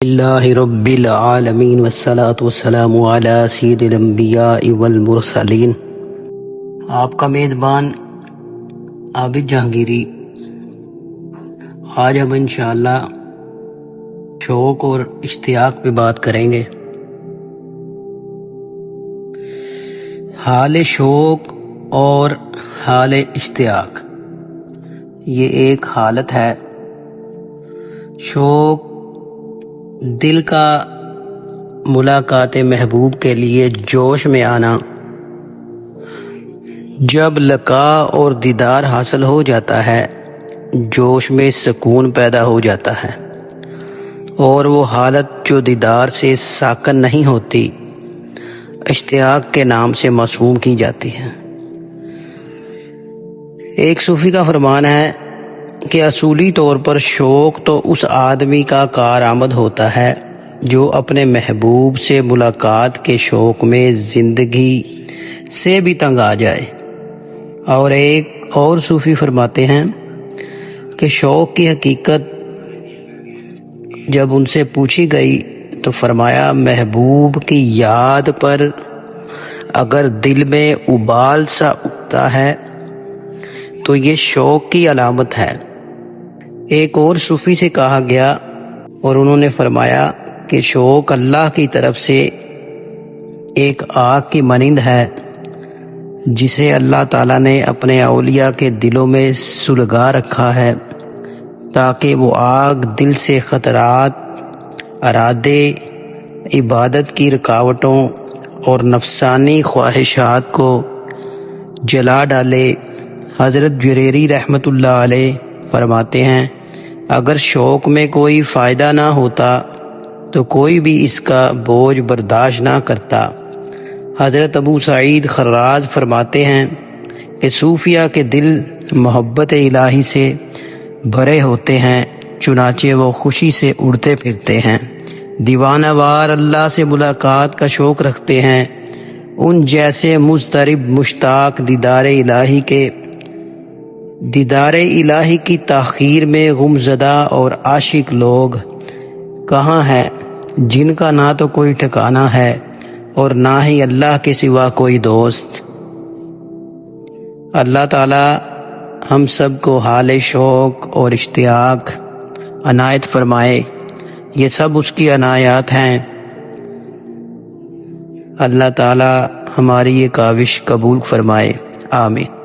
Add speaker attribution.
Speaker 1: اللہ رب العالمین والصلاة والسلام علی سید الانبیاء والمرسلین۔ آپ کا میزبان عابد جہانگیری۔ آج ہم انشاءاللہ شوق اور اشتیاق پہ بات کریں گے۔ حال شوق اور حال اشتیاق یہ ایک حالت ہے۔ شوق دل کا ملاقات محبوب کے لیے جوش میں آنا، جب لقاء اور دیدار حاصل ہو جاتا ہے جوش میں سکون پیدا ہو جاتا ہے، اور وہ حالت جو دیدار سے ساکن نہیں ہوتی اشتیاق کے نام سے موسوم کی جاتی ہے۔ ایک صوفی کا فرمان ہے کہ اصولی طور پر شوق تو اس آدمی کا کارآمد ہوتا ہے جو اپنے محبوب سے ملاقات کے شوق میں زندگی سے بھی تنگ آ جائے، اور ایک اور صوفی فرماتے ہیں کہ شوق کی حقیقت جب ان سے پوچھی گئی تو فرمایا محبوب کی یاد پر اگر دل میں ابال سا اٹھتا ہے تو یہ شوق کی علامت ہے۔ ایک اور صوفی سے کہا گیا اور انہوں نے فرمایا کہ شوق اللہ کی طرف سے ایک آگ کی مانند ہے جسے اللہ تعالیٰ نے اپنے اولیاء کے دلوں میں سلگا رکھا ہے تاکہ وہ آگ دل سے خطرات، ارادے، عبادت کی رکاوٹوں اور نفسانی خواہشات کو جلا ڈالے۔ حضرت جریری رحمۃ اللہ علیہ فرماتے ہیں اگر شوق میں کوئی فائدہ نہ ہوتا تو کوئی بھی اس کا بوجھ برداشت نہ کرتا۔ حضرت ابو سعید خراز فرماتے ہیں کہ صوفیہ کے دل محبت الہی سے بھرے ہوتے ہیں، چنانچہ وہ خوشی سے اڑتے پھرتے ہیں، دیوانہ وار اللہ سے ملاقات کا شوق رکھتے ہیں۔ ان جیسے مضطرب مشتاق دیدار الہی کی تاخیر میں غمزدہ اور عاشق لوگ کہاں ہیں جن کا نہ تو کوئی ٹھکانہ ہے اور نہ ہی اللہ کے سوا کوئی دوست۔ اللہ تعالی ہم سب کو حال شوق اور اشتیاق عنایت فرمائے۔ یہ سب اس کی عنایات ہیں۔ اللہ تعالی ہماری یہ کاوش قبول فرمائے، آمین۔